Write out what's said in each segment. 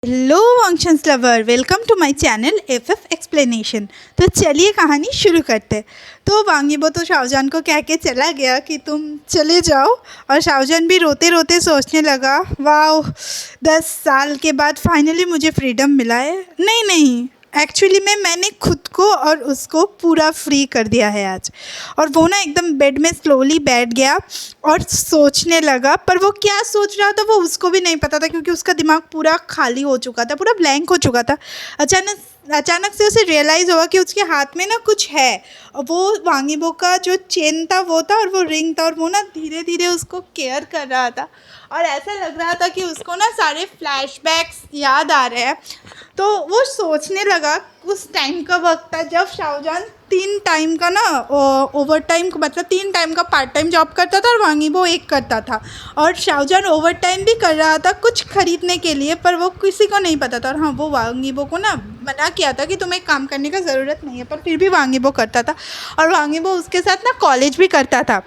Hello functions lover, welcome to my channel F explanation. तो चलिए कहानी शुरू करते हैं। तो वांगीबो तो शाहजहान को कह के चला गया कि तुम चले जाओ, और शाहजहान भी रोते रोते सोचने लगा, वाह 10 साल के बाद फाइनली मुझे फ्रीडम मिला है। नहीं नहीं, एक्चुअली मैंने खुद को और उसको पूरा फ्री कर दिया है आज। और वो ना एकदम बेड में स्लोली बैठ गया और सोचने लगा, पर वो क्या सोच रहा था वो उसको भी नहीं पता था, क्योंकि उसका दिमाग पूरा खाली हो चुका था, पूरा ब्लैंक हो चुका था। अचानक से उसे रियलाइज़ हुआ कि उसके हाथ में ना कुछ है। और वो वांगीबो का जो चेन था वो था, और वो रिंग था, और वो ना धीरे धीरे उसको केयर कर रहा था। और ऐसा लग रहा था कि उसको ना सारे फ्लैशबैक्स याद आ रहे हैं। तो वो सोचने लगा, उस टाइम का वक्त था जब शाहजहान 3 टाइम का ना ओवर टाइम, मतलब 3 टाइम का पार्ट टाइम जॉब करता था, और वांगीबो 1 करता था। और शाहजहान ओवर टाइम भी कर रहा था कुछ खरीदने के लिए, पर वो किसी को नहीं पता था। और हाँ, वो वांगीबो को ना मना किया था कि तुम्हें काम करने का ज़रूरत नहीं है, पर फिर भी वांगीबो करता था। और वांगीबो उसके साथ ना कॉलेज भी करता था।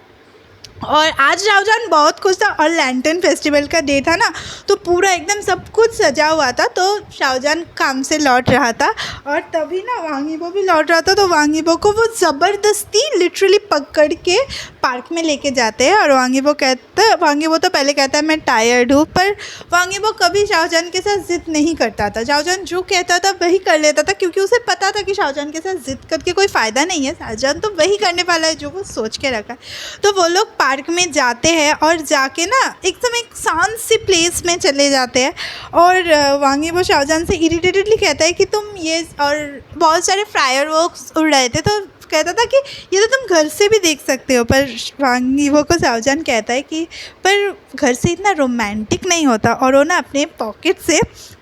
और आज शाहजहान बहुत खुश था, और लैंटर्न फेस्टिवल का डे था ना, तो पूरा एकदम सब कुछ सजा हुआ था। तो शाहजहान काम से लौट रहा था, और तभी ना वांगीबो भी लौट रहा था। तो वांगीबो को वो ज़बरदस्ती लिटरली पकड़ के पार्क में लेके जाते हैं। और वांगीबो तो पहले कहता है मैं टायर्ड हूँ, पर वांगीबो कभी शाहजहान के साथ ज़िद नहीं करता था। शाहजहान जो कहता था वही कर लेता था, क्योंकि उसे पता था कि शाहजहान के साथ ज़िद करके कोई फ़ायदा नहीं है। शाहजहान तो वही करने वाला है जो वो सोच के रखा है। तो वो लोग पार्क में जाते हैं, और जाके ना एकदम एक शांत सी प्लेस में चले जाते हैं। और वांगीबो शाहजहान से इरिटेटेडली कहता है कि तुम ये, और बहुत सारे फायर वर्क्स उड़ रहे थे, तो कहता था कि ये तो तुम घर से भी देख सकते हो। पर वांगीबो को शाहजहान कहता है कि पर घर से इतना रोमांटिक नहीं होता। और वो ना अपने पॉकेट से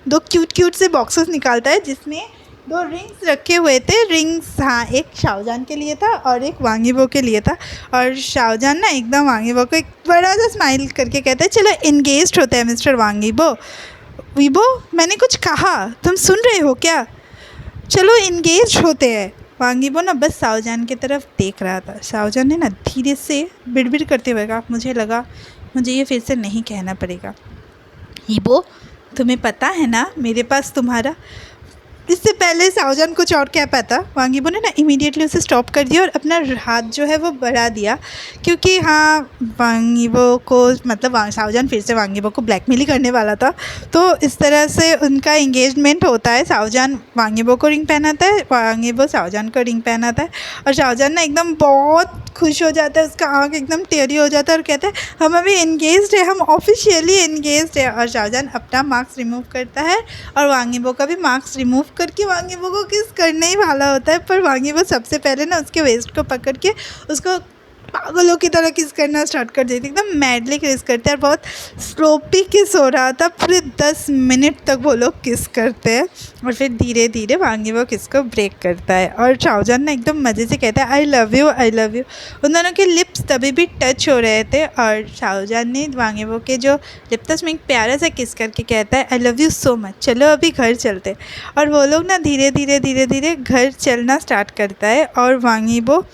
2 क्यूट से बॉक्सेस निकालता है, जिसमें 2 रिंग्स रखे हुए थे। रिंग्स, हाँ, एक शाहजहान के लिए था और एक वांगीबो के लिए था। और शाहजहान ना एकदम वांगीबो को एक बड़ा सा स्माइल करके कहता है, चलो एंगेज्ड होते हैं मिस्टर वांगीबो। वीबो, मैंने कुछ कहा, तुम सुन रहे हो क्या? चलो एंगेज होते हैं। वांगीबो ना बस शाहजहान की तरफ देख रहा था। शाहजहान ने ना धीरे से बिड़बिड़ करते हुए कहा, मुझे लगा मुझे ये फिर से नहीं कहना पड़ेगा। हीबो, तुम्हें पता है ना मेरे पास तुम्हारा। इससे पहले शाहजहान कुछ और कह पाता, वांगीबो ने ना इमीडिएटली उसे स्टॉप कर दिया और अपना हाथ जो है वो बढ़ा दिया, क्योंकि हाँ, वांगीबो को मतलब शाहजहान फिर से वांगीबो को ब्लैकमेल ही करने वाला था। तो इस तरह से उनका एंगेजमेंट होता है। शाहजहान वांगीबो को रिंग पहनाता है, वांगीबो शाहजहान को रिंग पहनाता है। और शाहजहान ना एकदम बहुत खुश हो जाता है, उसका आँख एकदम टेढ़ी हो जाता है, और कहता है हम अभी एंगेज्ड है, हम ऑफिशियली एंगेज्ड है। और शाहजहान अपना मार्क्स रिमूव करता है, और वांगीबो का भी मार्क्स रिमूव करके वांगीबो को किस करने ही वाला होता है। पर वांगीबो सबसे पहले ना उसके वेस्ट को पकड़ के उसको पागलों की तरह किस करना स्टार्ट कर देती, एकदम मैडली किस करते हैं। और बहुत स्लोपी किस हो रहा था, पूरे 10 मिनट तक वो लोग किस करते हैं। और फिर धीरे धीरे वांगीबो किस को ब्रेक करता है, और शाहजहान ना एकदम मज़े से कहता है I love you, I love you. उन दोनों के लिप्स तभी भी टच हो रहे थे, और शाहजहान ने वांगीबो के जो लिप था उसमें एक प्यारा सा किस करके कहता है I love you so much, चलो अभी घर चलते। और वो लोग ना धीरे धीरे घर चलना स्टार्ट करता है। और वांगीबो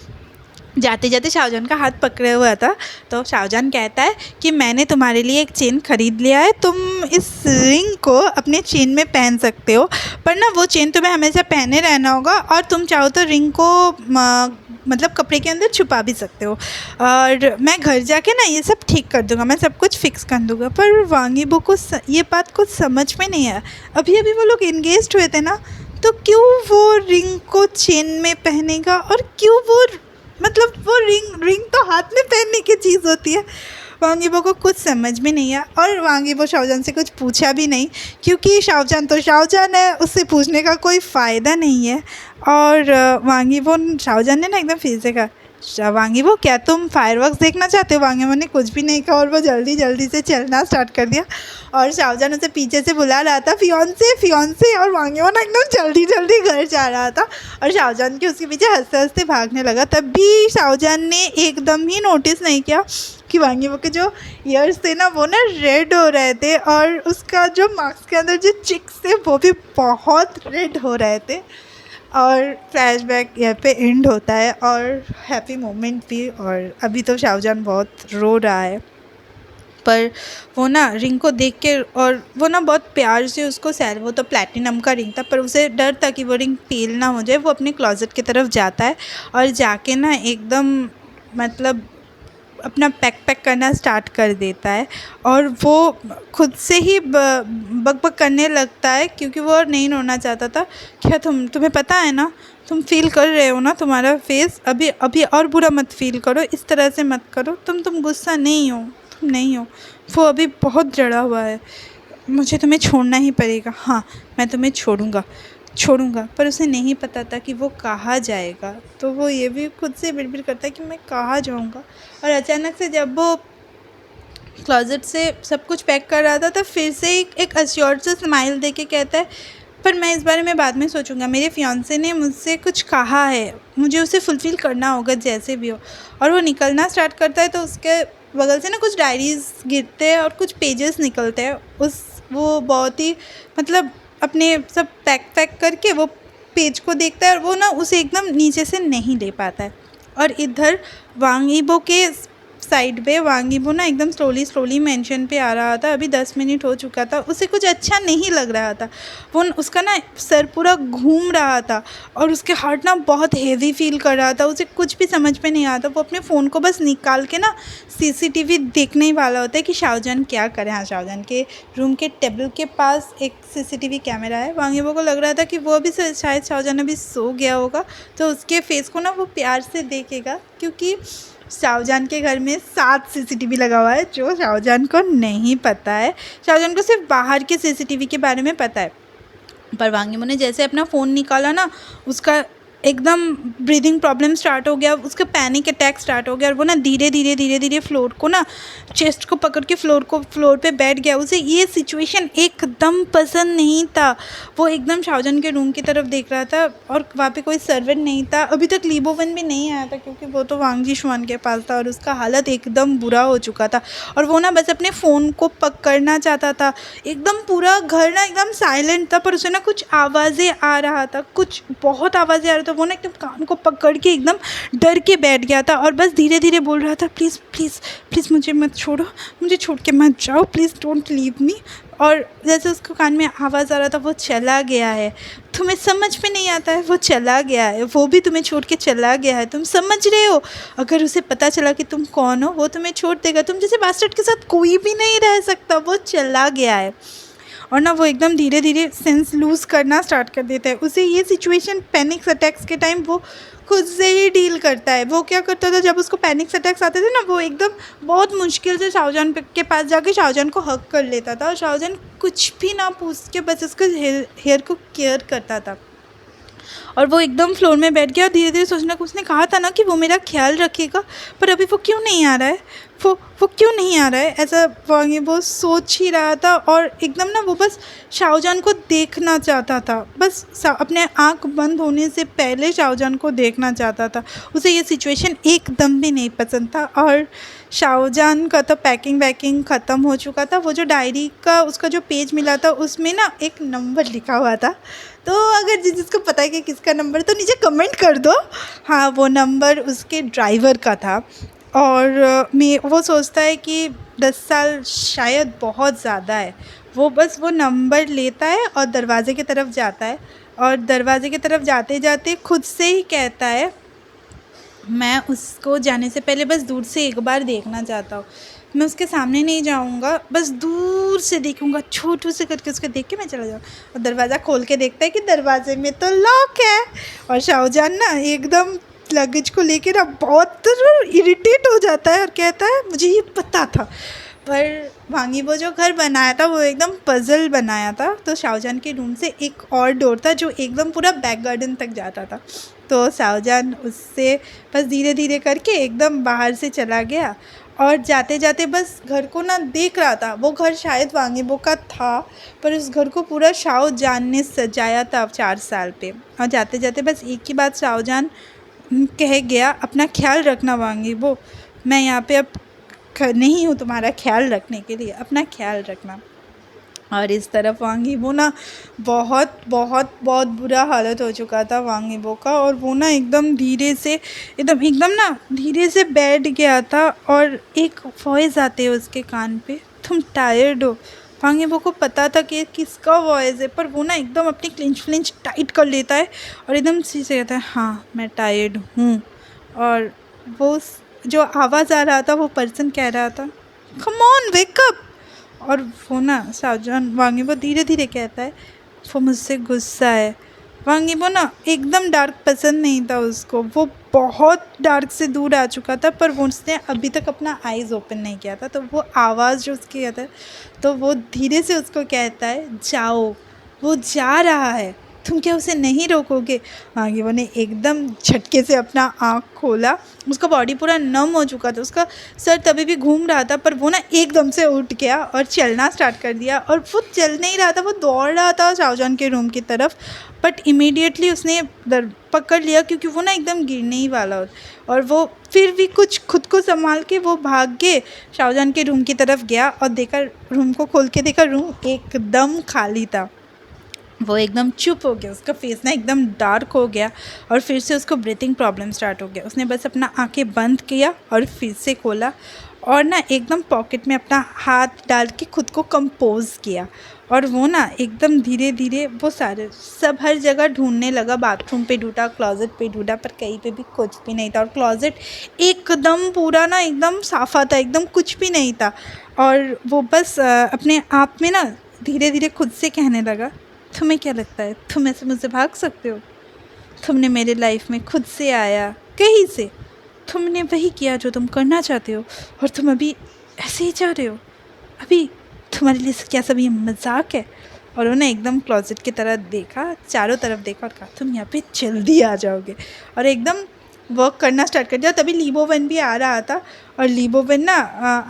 जाते जाते शाहजहान का हाथ पकड़े हुआ था। तो शाहजहान कहता है कि मैंने तुम्हारे लिए एक चेन ख़रीद लिया है, तुम इस रिंग को अपने चेन में पहन सकते हो, पर ना वो चेन तुम्हें हमेशा पहने रहना होगा, और तुम चाहो तो रिंग को मतलब कपड़े के अंदर छुपा भी सकते हो, और मैं घर जाके ना ये सब ठीक कर दूंगा, मैं सब कुछ फिक्स कर दूंगा। पर वांगीबो को ये बात कुछ समझ में नहीं आया। अभी अभी वो लोग एंगेज्ड हुए थे ना, तो क्यों वो रिंग को चेन में पहनेगा, और क्यों वो मतलब वो रिंग तो हाथ में पहनने की चीज़ होती है। वांगीबो को कुछ समझ में नहीं आया, और वांगीबो शाहजहान से कुछ पूछा भी नहीं, क्योंकि शाहजहान तो शाहजहान है, उससे पूछने का कोई फ़ायदा नहीं है। और शाहजहान ने ना एकदम फिर से कहा, वांगीबो क्या तुम फायरवर्क्स देखना चाहते हो? वांगीबो ने कुछ भी नहीं कहा, और वो जल्दी जल्दी से चलना स्टार्ट कर दिया। और शाहजहान उसे पीछे से बुला रहा था, फियोंसे फियोंसे, और वांगीबो ना एकदम जल्दी जल्दी घर जा रहा था, और शाहजहान के उसके पीछे हंसते हंसते भागने लगा। तब भी शाहजहान ने एकदम ही नोटिस नहीं किया कि वांगीबो के जो ईयर्स थे ना वो ना रेड हो रहे थे, और उसका जो मार्क्स के अंदर जो चिक्स थे वो भी बहुत रेड हो रहे थे। और फ्लैशबैक यहाँ पे एंड होता है, और हैप्पी मोमेंट भी। और अभी तो शाहजहान बहुत रो रहा है। पर वो ना रिंग को देख के, और वो ना बहुत प्यार से उसको वो तो प्लैटिनम का रिंग था, पर उसे डर था कि वो रिंग फेल ना हो जाए। वो अपने क्लोजेट की तरफ जाता है और जाके ना एकदम मतलब अपना पैक करना स्टार्ट कर देता है, और वो खुद से ही बक बक करने लगता है, क्योंकि वो और नहीं रोना चाहता था। क्या तुम्हें पता है ना, तुम फील कर रहे हो ना, तुम्हारा फेस अभी अभी और बुरा मत फील करो, इस तरह से मत करो, तुम गुस्सा नहीं हो, तुम नहीं हो, वो अभी बहुत जड़ा हुआ है, मुझे तुम्हें छोड़ना ही पड़ेगा। हाँ, मैं तुम्हें छोड़ूंगा। पर उसे नहीं पता था कि वो कहाँ जाएगा, तो वो ये भी खुद से बिड़बिड़ करता है कि मैं कहाँ जाऊँगा। और अचानक से जब वो क्लोजेट से सब कुछ पैक कर रहा था, तो फिर से एक अश्योर्ड सा स्माइल दे के कहता है, पर मैं इस बारे में बाद में सोचूंगा, मेरे फियांसे ने मुझसे कुछ कहा है, मुझे उसे फुलफ़िल करना होगा जैसे भी हो। और वो निकलना स्टार्ट करता है, तो उसके बगल से ना कुछ डायरीज़ गिरते हैं और कुछ पेजेस निकलते हैं। वो बहुत ही मतलब अपने सब पैक करके वो पेज को देखता है, और वो ना उसे एकदम नीचे से नहीं ले पाता है। और इधर वांग यीबो के साइड पे वांग यीबो ना एकदम स्लोली मेंशन पे आ रहा था। अभी 10 मिनट हो चुका था, उसे कुछ अच्छा नहीं लग रहा था। उसका ना सर पूरा घूम रहा था, और उसके हार्ट ना बहुत हेवी फील कर रहा था। उसे कुछ भी समझ में नहीं आता। वो अपने फ़ोन को बस निकाल के ना सीसीटीवी देखने ही वाला होता है कि शाहजहान क्या करे। हाँ, शाहजहान के रूम के टेबल के पास एक सीसीटीवी कैमरा है। वांग यीबो को लग रहा था कि वो अभी शायद शाहजहान अभी सो गया होगा, तो उसके फेस को ना वो प्यार से देखेगा, क्योंकि शाहजहान के घर में 7 सीसीटीवी लगा हुआ है, जो शाहजहान को नहीं पता है। शाहजहान को सिर्फ बाहर के सीसीटीवी के बारे में पता है। पर वांग यीबो ने जैसे अपना फ़ोन निकाला ना, उसका एकदम ब्रीदिंग प्रॉब्लम स्टार्ट हो गया, उसका पैनिक अटैक स्टार्ट हो गया, और वो ना धीरे धीरे फ्लोर को ना चेस्ट को पकड़ के फ्लोर पे बैठ गया। उसे ये सिचुएशन एकदम पसंद नहीं था। वो एकदम शाहजहान के रूम की तरफ देख रहा था, और वहाँ पे कोई सर्वेंट नहीं था। अभी तक लीबोवन भी नहीं आया था, क्योंकि वो तो वांग जिशुआन के पास था, और उसका हालत एकदम बुरा हो चुका था। और वो ना बस अपने फ़ोन को पकड़ना चाहता था। एकदम पूरा घर ना एकदम साइलेंट था, पर उसे ना कुछ आवाज़ें आ रहा था, कुछ बहुत आवाज़ें आ रहा था। वो ना एकदम कान को पकड़ के एकदम डर के बैठ गया था, और बस धीरे धीरे बोल रहा था, प्लीज़ प्लीज़ प्लीज़ मुझे मत छोड़ो, मुझे छोड़ के मत जाओ, प्लीज़ डोंट लीव मी। और जैसे उसको कान में आवाज़ आ रहा था, वो चला गया है, तुम्हें समझ में नहीं आता है, वो चला गया है, वो भी तुम्हें छोड़ के चला गया है, तुम समझ रहे हो? अगर उसे पता चला कि तुम कौन हो, वो तुम्हें छोड़ देगा, तुम जैसे बास्टर्ड के साथ कोई भी नहीं रह सकता, वो चला गया है। और ना वो एकदम धीरे धीरे सेंस लूज़ करना स्टार्ट कर देता है। उसे ये सिचुएशन पैनिक अटैक्स के टाइम वो खुद से ही डील करता है। वो क्या करता था, जब उसको पैनिक अटैक्स आते थे ना, वो एकदम बहुत मुश्किल से शाहजहान के पास जाके शाहजहान को हग कर लेता था, और शाहजहान कुछ भी ना पूछ के बस उसके हेयर को केयर करता था। और वो एकदम फ्लोर में बैठ गया, और धीरे धीरे सोचना कि उसने कहा था ना कि वो मेरा ख्याल रखेगा, पर अभी वो क्यों नहीं आ रहा है, वो क्यों नहीं आ रहा है, ऐसा वांग यीबो सोच ही रहा था। और एकदम ना वो बस शाहजहान को देखना चाहता था, बस अपने आँख बंद होने से पहले शाहजहान को देखना चाहता था। उसे ये सिचुएशन एकदम भी नहीं पसंद था। और शाहजहान का तो पैकिंग वैकिंग ख़त्म हो चुका था। वो जो डायरी का उसका जो पेज मिला था, उसमें ना एक नंबर लिखा हुआ था। तो अगर जिसको पता है कि किसका नंबर, तो नीचे कमेंट कर दो। हाँ, वो नंबर उसके ड्राइवर का था। और वो सोचता है कि 10 साल शायद बहुत ज़्यादा है। वो बस वो नंबर लेता है और दरवाज़े की तरफ जाता है, और दरवाज़े की तरफ जाते जाते खुद से ही कहता है, मैं उसको जाने से पहले बस दूर से एक बार देखना चाहता हूँ। मैं उसके सामने नहीं जाऊँगा, बस दूर से देखूँगा, छोटू से करके उसको देख के मैं चला जाऊँ। और दरवाज़ा खोल के देखता है कि दरवाजे में तो लॉक है। और शाहजहान ना एकदम लगेज को लेके ना बहुत इरिटेट हो जाता है, और कहता है, मुझे ये पता था। पर वांग यीबो जो घर बनाया था, वो एकदम पज़ल बनाया था। तो शाहजहान के रूम से एक और डोर था, जो एकदम पूरा बैक गार्डन तक जाता था। तो शाहजहान उससे बस धीरे धीरे करके एकदम बाहर से चला गया, और जाते जाते बस घर को ना देख रहा था। वो घर शायद वांग यीबो का था, पर उस घर को पूरा शाहजहान ने सजाया था 4 साल पे। और जाते जाते बस एक ही बात शाहजहान कह गया, अपना ख्याल रखना वांग यीबो, मैं यहाँ पे अब नहीं हूँ तुम्हारा ख्याल रखने के लिए, अपना ख्याल रखना। और इस तरफ वांग यीबो ना बहुत बहुत बहुत बुरा हालत हो चुका था वांग यीबो का, और वो ना एकदम धीरे से एकदम एकदम ना धीरे से बैठ गया था, और एक वॉइस आते है उसके कान पे, तुम टायर्ड हो। वांग यीबो को पता था कि किसका वॉइस है, पर वो ना एकदम अपनी क्लिंच टाइट कर लेता है और एकदम सीधे कहता है हाँ मैं टायर्ड हूँ। और वो जो आवाज़ आ रहा था वो पर्सन कह रहा था कम ऑन वेक अप। और वो ना शाहजहान वांग यीबो धीरे धीरे कहता है वो मुझसे गुस्सा है। वांग यीबो ना एकदम डार्क पसंद नहीं था उसको, वो बहुत डार्क से दूर आ चुका था, पर वो उसने अभी तक अपना आइज़ ओपन नहीं किया था। तो वो आवाज़ जो उसकी कहता है, तो वो धीरे से उसको कहता है जाओ, वो जा रहा है, तुम क्या उसे नहीं रोकोगे। वांग यीबो ने एकदम झटके से अपना आँख खोला, उसका बॉडी पूरा नम हो चुका था, उसका सर तभी भी घूम रहा था, पर वो ना एकदम से उठ गया और चलना स्टार्ट कर दिया। और वो चल नहीं रहा था, वो दौड़ रहा था शाहजहान के रूम की तरफ, बट इमीडिएटली उसने पकड़ लिया क्योंकि वो ना एकदम गिरने ही वाला हो। और वो फिर भी कुछ खुद को संभाल के वो भाग के शाहजहान के रूम की तरफ गया, और देखा रूम को खोल के देखा रूम एकदम खाली था। वो एकदम चुप हो गया, उसका फेस ना एकदम डार्क हो गया, और फिर से उसको ब्रीथिंग प्रॉब्लम स्टार्ट हो गया। उसने बस अपना आंखें बंद किया और फिर से खोला, और ना एकदम पॉकेट में अपना हाथ डाल के खुद को कंपोज किया। और वो ना एकदम धीरे धीरे वो सारे सब हर जगह ढूंढने लगा, बाथरूम पे ढूंढा, क्लोजेट पे ढूंढा, पर कहीं पे भी कुछ भी नहीं था। और क्लोजेट एकदम पूरा ना एकदम साफा था, एकदम कुछ भी नहीं था। और वो बस अपने आप में ना धीरे धीरे खुद से कहने लगा तुम्हें क्या लगता है तुम ऐसे मुझसे भाग सकते हो? तुमने मेरे लाइफ में खुद से आया, कहीं से, तुमने वही किया जो तुम करना चाहते हो, और तुम अभी ऐसे ही जा रहे हो। अभी तुम्हारे लिए क्या सब ये मजाक है? और उन्होंने एकदम क्लोजेट की तरह देखा, चारों तरफ देखा और कहा तुम यहाँ पे जल्दी आ जाओगे, और एकदम वर्क करना स्टार्ट कर दिया। तभी ली बोवेन भी आ रहा था, और ली बोवेन ना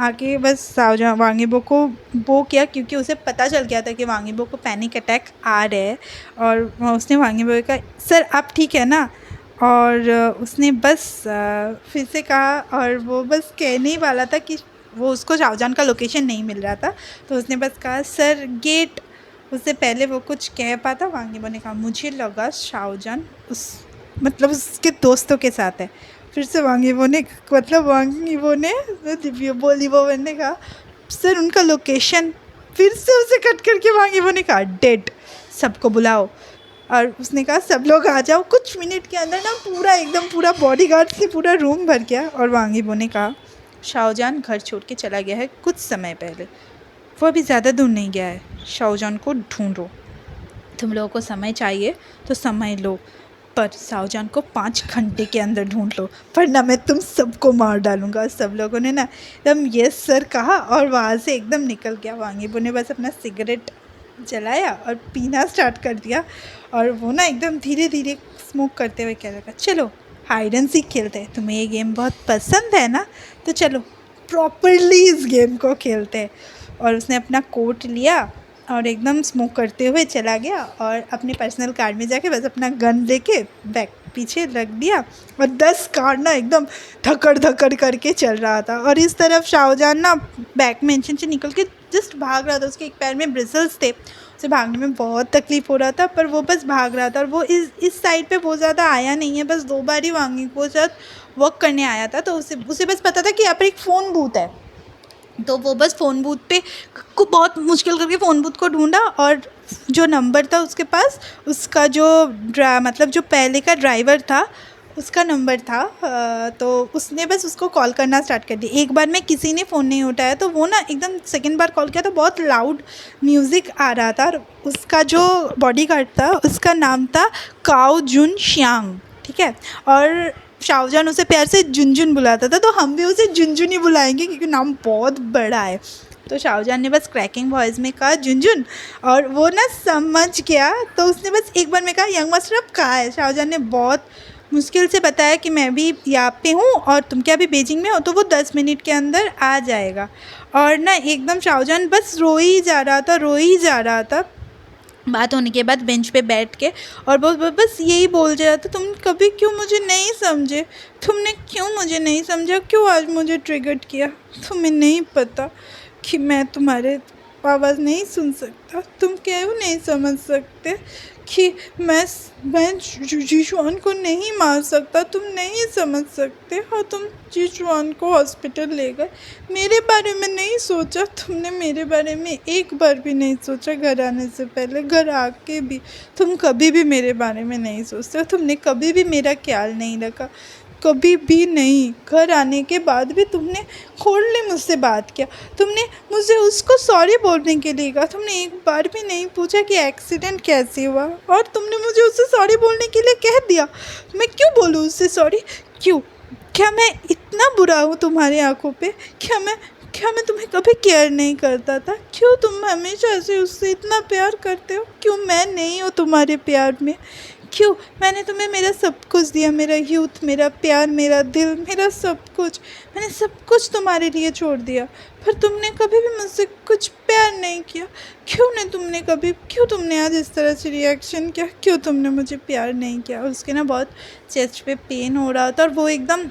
आके बस शाहजहां वांग यीबो को वो किया, क्योंकि उसे पता चल गया था कि वांग यीबो को पैनिक अटैक आ रहे हैं। और उसने वांग यीबो को कहा सर आप ठीक है ना? और उसने बस फिर से कहा, और वो बस कहने ही वाला था कि वो उसको शाहजहान का लोकेशन नहीं मिल रहा था, तो उसने बस कहा सर गेट। उससे पहले वो कुछ कह पाता, वांग यीबो ने कहा मुझे लगा शाहजहान उस मतलब उसके दोस्तों के साथ है। फिर से वांग यीबो ने ली बोवेन ने कहा सर उनका लोकेशन। फिर से उसे कट करके वांग यीबो ने कहा डेड, सबको बुलाओ। और उसने कहा सब लोग आ जाओ। कुछ मिनट के अंदर ना पूरा बॉडीगार्ड से पूरा रूम भर गया। और वांग यीबो ने कहा शाहजहान घर छोड़ के चला गया है कुछ समय पहले, वो अभी ज़्यादा दूर नहीं गया है, शाहजहान को ढूंढो। तुम लोगों को समय चाहिए तो समय लो, पर शाहजहान को 5 घंटे के अंदर ढूंढ लो, वरना मैं तुम सबको मार डालूंगा। सब लोगों ने ना एकदम यस सर कहा और वहाँ से एकदम निकल गया। वांग यीबो ने बस अपना सिगरेट जलाया और पीना स्टार्ट कर दिया, और वो ना एकदम धीरे धीरे स्मोक करते हुए कह रहा चलो हाइड एंड सीक खेलते हैं, तुम्हें ये गेम बहुत पसंद है ना, तो चलो प्रॉपरली इस गेम को खेलते हैं। और उसने अपना कोट लिया और एकदम स्मोक करते हुए चला गया, और अपने पर्सनल कार में जाके बस अपना गन लेके बैक पीछे रख दिया, और 10 कार ना एकदम धकड़ करके चल रहा था। और इस तरफ शाहजहान ना बैक मेंशन से निकल के जस्ट भाग रहा था। उसके एक पैर में ब्रिसल्स थे, उसे भागने में बहुत तकलीफ हो रहा था, पर वो बस भाग रहा था। और वो इस साइड पे बहुत ज़्यादा आया नहीं है, बस 2 बार ही वांग यीबो के साथ वर्क करने आया था। तो उसे बस पता था कि यहाँ पर एक फ़ोन बूथ है, तो वो बस फ़ोन बूथ पे को बहुत मुश्किल करके फ़ोन बूथ को ढूंढा, और जो नंबर था उसके पास, उसका जो मतलब जो पहले का ड्राइवर था उसका नंबर था, तो उसने बस उसको कॉल करना स्टार्ट कर दिया। एक बार में किसी ने फ़ोन नहीं उठाया, तो वो ना एकदम सेकंड बार कॉल किया तो बहुत लाउड म्यूज़िक आ रहा था। और उसका जो बॉडीगार्ड था उसका नाम था काओ जुन श्यांग, ठीक है। और शाहजहान उसे प्यार से जुनजुन बुलाता था, तो हम भी उसे जुनजुन ही बुलाएंगे क्योंकि नाम बहुत बड़ा है। तो शाहजहान ने बस क्रैकिंग वॉइस में कहा जुनजुन, और वो ना समझ गया, तो उसने बस एक बार में कहा यंग मास्टर अब कहाँ है। शाहजहान ने बहुत मुश्किल से बताया कि मैं भी यहाँ पे हूँ और तुम क्या अभी बीजिंग में हो, तो वो 10 मिनट के अंदर आ जाएगा। और ना एकदम शाहजहान बस रो ही जा रहा था। बात होने के बाद बेंच पे बैठ के, और बस यही बोल रहा था तुम कभी क्यों मुझे नहीं समझे, तुमने क्यों मुझे नहीं समझा, क्यों आज मुझे ट्रिगर्ड किया, तुम्हें नहीं पता कि मैं तुम्हारे आवाज़ नहीं सुन सकता? तुम क्यों नहीं समझ सकते कि मैं जीशुआन को नहीं मार सकता? तुम नहीं समझ सकते और तुम जीशुआन को हॉस्पिटल ले गए। मेरे बारे में नहीं सोचा तुमने? मेरे बारे में एक बार भी नहीं सोचा? घर आने से पहले, घर आके भी तुम कभी भी मेरे बारे में नहीं सोचते? तुमने कभी भी मेरा ख्याल नहीं रखा? कभी भी नहीं। घर आने के बाद भी तुमने खोलने मुझसे बात किया, तुमने मुझे उसको सॉरी बोलने के लिए कहा, तुमने एक बार भी नहीं पूछा कि एक्सीडेंट कैसे हुआ, और तुमने मुझे उससे सॉरी बोलने के लिए कह दिया। मैं क्यों बोलूँ उससे सॉरी? क्यों? क्या मैं इतना बुरा हूँ तुम्हारी आंखों पे? क्या मैं तुम्हें कभी केयर नहीं करता था? क्यों तुम हमेशा से उससे इतना प्यार करते हो? क्यों मैं नहीं हूँ तुम्हारे प्यार में? क्यों? मैंने तुम्हें मेरा सब कुछ दिया, मेरा यूथ, मेरा प्यार, मेरा दिल, मेरा सब कुछ, मैंने सब कुछ तुम्हारे लिए छोड़ दिया, पर तुमने कभी भी मुझसे कुछ प्यार नहीं किया। क्यों तुमने आज इस तरह से रिएक्शन किया? क्यों तुमने मुझे प्यार नहीं किया? उसके ना बहुत चेस्ट पे पेन हो रहा था और वो एकदम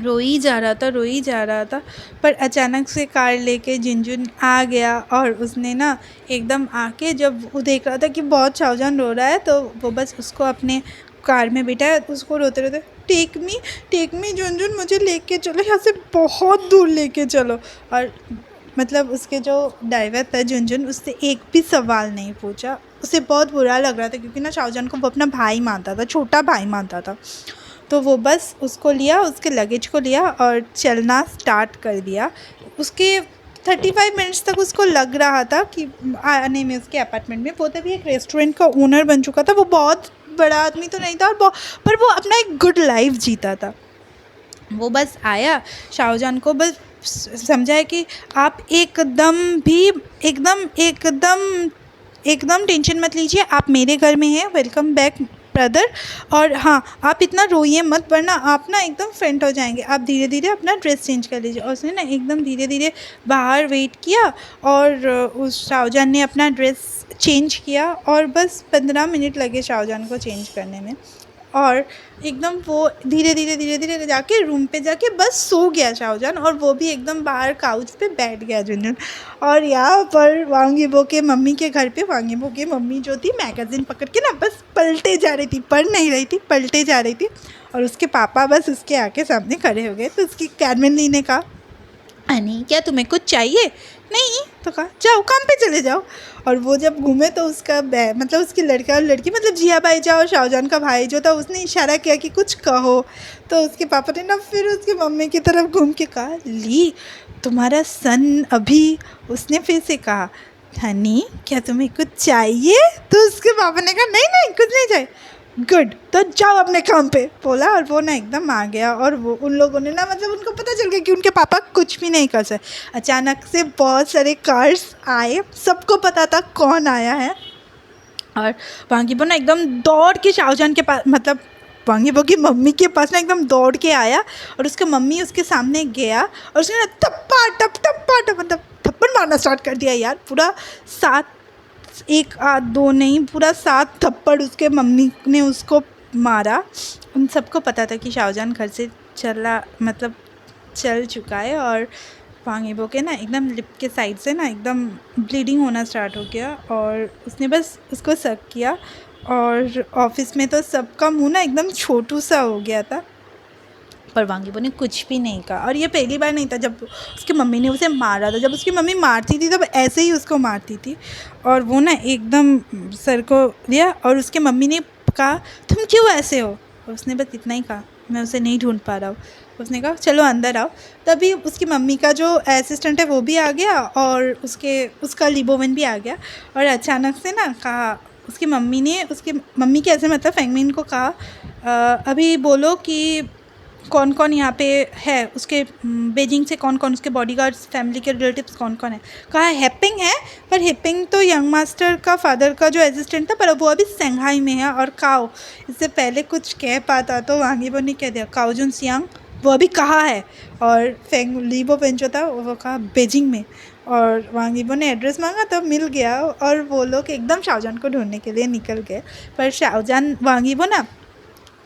रो ही जा रहा था। पर अचानक से कार लेके जिनजुन आ गया और उसने ना एकदम आके, जब वो देख रहा था कि बहुत शाहजहान रो रहा है, तो वो बस उसको अपने कार में बिठाया, उसको रोते रोते टेक मी झुनझुन, मुझे लेके चलो, यहाँ से बहुत दूर लेके चलो। और मतलब उसके जो ड्राइवर था झुनझुन, उससे एक भी सवाल नहीं पूछा। उसे बहुत बुरा लग रहा था क्योंकि ना शाहजहान को वो अपना भाई मानता था, छोटा भाई मानता था। तो वो बस उसको लिया, उसके लगेज को लिया और चलना स्टार्ट कर दिया। उसके 35 मिनट्स तक उसको लग रहा था कि आने में उसके अपार्टमेंट में। वो तभी एक रेस्टोरेंट का ओनर बन चुका था। वो बहुत बड़ा आदमी तो नहीं था और पर वो अपना एक गुड लाइफ जीता था। वो बस आया, शाहजहान को बस समझाया कि आप एकदम टेंशन मत लीजिए, आप मेरे घर में हैं, वेलकम बैक ब्रदर। और हाँ, आप इतना रोइए मत, वरना आप ना एकदम फेंट हो जाएंगे। आप धीरे धीरे अपना ड्रेस चेंज कर लीजिए। और उसने ना एकदम धीरे धीरे बाहर वेट किया और उस शाहजहान ने अपना ड्रेस चेंज किया और बस 15 मिनट लगे शाहजहान को चेंज करने में। और एकदम वो धीरे धीरे जाके रूम पे जाके बस सो गया शाहजहान, और वो भी एकदम बाहर काउच पे बैठ गया झुनझुन। और यहाँ पर वांगीबो के मम्मी के घर पे वांगीबो की मम्मी जो थी, मैगज़ीन पकड़ के ना बस पलटे जा रही थी, पढ़ नहीं रही थी, पलटे जा रही थी। और उसके पापा बस उसके आके सामने खड़े हो गए। तो उसकी कैरमेन ली ने कहा, अनी क्या तुम्हें कुछ चाहिए? नहीं। तो कहा जाओ काम पे चले जाओ। और वो जब घूमे तो उसका मतलब उसकी लड़का और लड़की, मतलब जिया भाई जा और शाहजहान का भाई जो था, उसने इशारा किया कि कुछ कहो। तो उसके पापा ने ना फिर उसकी मम्मी की तरफ घूम के कहा, ली तुम्हारा सन अभी। उसने फिर से कहा, हनी क्या तुम्हें कुछ चाहिए? तो उसके पापा ने कहा, नहीं नहीं कुछ नहीं चाहिए। गुड, तो जाओ अपने काम पे बोला। और वो ना एकदम आ गया। और वो उन लोगों ने ना, मतलब उनको पता चल गया कि उनके पापा कुछ भी नहीं कर सकते। अचानक से बहुत सारे कार्स आए, सबको पता था कौन आया है। और वांगीबो ना एकदम दौड़ के शाहजहान के पास, मतलब वांगीबो की मम्मी के पास ना एकदम दौड़ के आया। और उसके मम्मी उसके सामने गया और उसने ना टप्पा टप मतलब थप्पड़ मारना स्टार्ट कर दिया यार। पूरा 1 आध 2 नहीं, पूरा 7 थप्पड़ उसके मम्मी ने उसको मारा। उन सबको पता था कि शाहजहान घर से चल चुका है। और वांगीबो के ना एकदम लिप के साइड से ना एकदम ब्लीडिंग होना स्टार्ट हो गया। और उसने बस उसको शक किया। और ऑफिस में तो सबका मुंह ना एकदम छोटू सा हो गया था, पर वांगीबो ने कुछ भी नहीं कहा। और ये पहली बार नहीं था जब उसकी मम्मी ने उसे मारा था। जब उसकी मम्मी मारती थी तब ऐसे ही उसको मारती थी। और वो ना एकदम सर को दिया और उसके मम्मी ने कहा, तुम क्यों ऐसे हो? और उसने बस इतना ही कहा, मैं उसे नहीं ढूंढ पा रहा हूँ। उसने कहा चलो अंदर आओ। तभी उसकी मम्मी का जो असिस्टेंट है वो भी आ गया और उसका लिबोवन भी आ गया। और अचानक से ना कहा, उसकी मम्मी ने उसकी मम्मी के ऐसे मतलब फेंगमिन को कहा, अभी बोलो कि कौन कौन यहाँ पे है, उसके बीजिंग से कौन कौन, उसके बॉडीगार्ड्स, फैमिली के रिलेटिव्स कौन कौन है। कहा हेपिंग है, पर हेपिंग तो यंग मास्टर का फादर का जो असिस्टेंट था, पर वो अभी संघाई में है। और काओ इससे पहले कुछ कह पाता तो वांगीबो ने कह दिया, काओजुन सियांग वो अभी कहाँ है। और लीबो पेन जो था वो कहा बीजिंग में। और वांगीबो ने एड्रेस मांगा तो मिल गया। और वो लोग एकदम शाहजहान को ढूंढने के लिए निकल गए। पर शाहजहान वांगीबो ना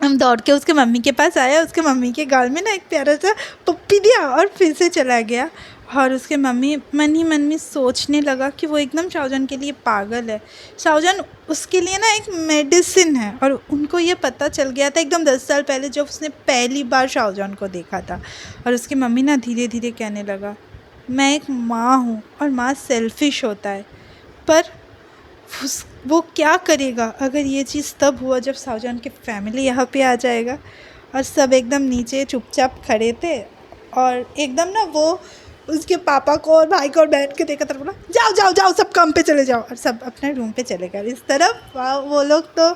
हम दौड़ के उसके मम्मी के पास आया, उसके मम्मी के गाल में ना एक प्यारा सा पप्पी दिया और फिर से चला गया। और उसके मम्मी मन ही मन में सोचने लगा कि वो एकदम शाहजहान के लिए पागल है। शाहजहान उसके लिए ना एक मेडिसिन है, और उनको ये पता चल गया था एकदम 10 साल पहले जब उसने पहली बार शाहजहान को देखा था। और उसकी मम्मी ना धीरे धीरे कहने लगा, मैं एक माँ हूँ और माँ सेल्फिश होता है, पर वो क्या करेगा अगर ये चीज़ तब हुआ जब शाहजहान की फैमिली यहाँ पे आ जाएगा। और सब एकदम नीचे चुपचाप खड़े थे, और एकदम ना वो उसके पापा को और भाई को और बहन के देखा तरफ बोला, जाओ जाओ जाओ सब काम पे चले जाओ, और सब अपने रूम पे चले गए। इस तरफ वो लोग तो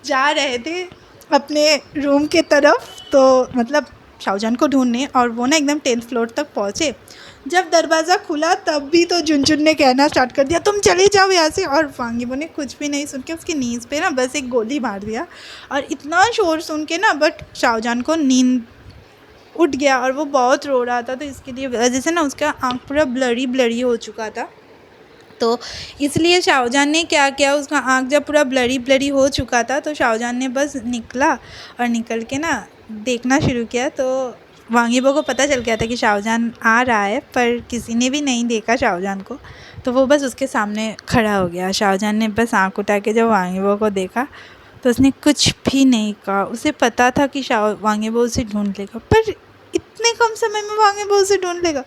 जा रहे थे अपने रूम के तरफ, तो मतलब शाहजहान को ढूंढने, और वो ना एकदम 10th फ्लोर तक पहुँचे। जब दरवाज़ा खुला तब भी तो झुनझुन ने कहना स्टार्ट कर दिया, तुम चले जाओ यहाँ से। और वांग यीबो ने कुछ भी नहीं सुन के उसकी नीज़ पे ना बस एक गोली मार दिया, और इतना शोर सुन के ना बट शाहजहान को नींद उठ गया, और वो बहुत रो रहा था। तो इसके लिए वजह से ना उसका आँख पूरा ब्लरी ब्लरी हो चुका था। तो इसलिए शाहजहान ने क्या किया, उसका आँख जब पूरा ब्लरी ब्लरी हो चुका था तो शाहजहान ने बस निकला, और निकल के ना देखना शुरू किया। तो वांग यीबो को पता चल गया था कि शाहजहान आ रहा है, पर किसी ने भी नहीं देखा शाहजहान को। तो वो बस उसके सामने खड़ा हो गया। शाहजहान ने बस आँख उठा के जब वांग यीबो को देखा तो उसने कुछ भी नहीं कहा। उसे पता था कि वांग यीबो उसे ढूंढ लेगा, पर इतने कम समय में वांग यीबो उसे ढूंढ लेगा।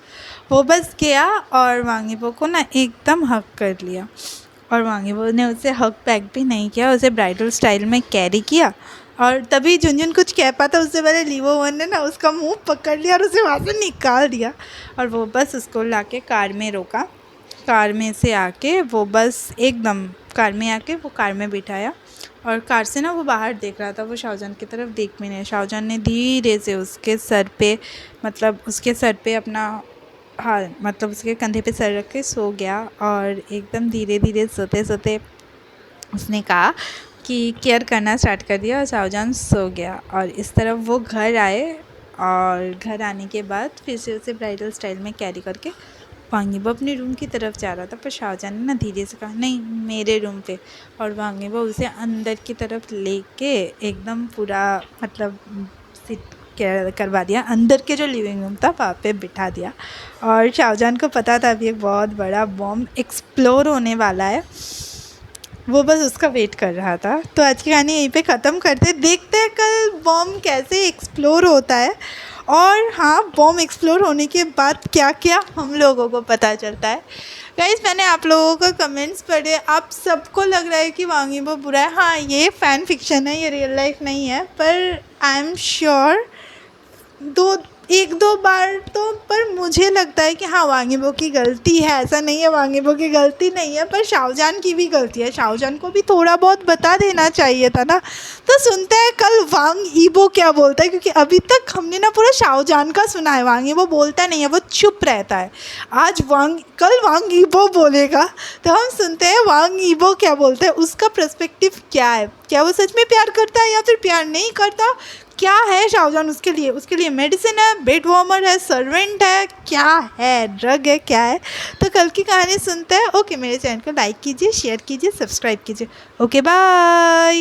वो बस गया और वांग यीबो को ना एकदम हक कर लिया, और वांग यीबो ने उसे हक बैक भी नहीं किया, उसे ब्राइडल स्टाइल में कैरी किया। और तभी झुनझुन कुछ कह पाता उससे पहले लीवो वन ने ना उसका मुंह पकड़ लिया और उसे वहाँ से निकाल दिया। और वो बस उसको लाके कार में रोका। कार में से आके वो बस एकदम कार में आके वो कार में बिठाया, और कार से ना वो बाहर देख रहा था, वो शाहजहान की तरफ देख भी नहीं। शाहजहान ने धीरे से उसके सर पे अपना मतलब उसके कंधे पे सर रख के सो गया। और एकदम धीरे धीरे सोते सोते उसने कहा कि केयर करना स्टार्ट कर दिया, और शाहजहान सो गया। और इस तरफ वो घर आए, और घर आने के बाद फिर से उसे ब्राइडल स्टाइल में कैरी करके वांग यीबो अपने रूम की तरफ जा रहा था। पर शाहजहान ने ना धीरे से कहा, नहीं मेरे रूम पे। और वांग यीबो उसे अंदर की तरफ लेके एकदम पूरा मतलब सिट करवा दिया, अंदर के जो लिविंग रूम था वहाँ पे बिठा दिया। और शाहजहान को पता था अभी एक बहुत बड़ा बॉम्ब एक्सप्लोर होने वाला है, वो बस उसका वेट कर रहा था। तो आज की कहानी यहीं पे ख़त्म करते, देखते हैं कल बॉम्ब कैसे एक्सप्लोर होता है, और हाँ बॉम्ब एक्सप्लोर होने के बाद क्या क्या हम लोगों को पता चलता है। गाइस मैंने आप लोगों का कमेंट्स पढ़े, आप सबको लग रहा है कि वांग यीबो बुरा है। हाँ ये फ़ैन फिक्शन है, ये रियल लाइफ नहीं है, पर आई एम श्योर एक दो बार तो, पर मुझे लगता है कि हाँ वांग यीबो की गलती है, ऐसा नहीं है वांग यीबो की गलती नहीं है, पर शाहजहान की भी गलती है। शाहजहान को भी थोड़ा बहुत बता देना चाहिए था ना। तो सुनते हैं कल वांग यीबो क्या बोलता है, क्योंकि अभी तक हमने ना पूरा शाहजहान का सुना है, वांग यीबो बोलता नहीं है, वो चुप रहता है। कल वांग यीबो बोलेगा, तो हम सुनते हैं वांग यीबो क्या बोलता है, उसका पर्सपेक्टिव क्या है, क्या वो सच में प्यार करता है या फिर प्यार नहीं करता, क्या है शाहजहान उसके लिए मेडिसिन है, बेड वार्मर है, सर्वेंट है, क्या है, ड्रग है, क्या है। तो कल की कहानी सुनते हैं। ओके मेरे चैनल को लाइक कीजिए, शेयर कीजिए, सब्सक्राइब कीजिए। Okay bye.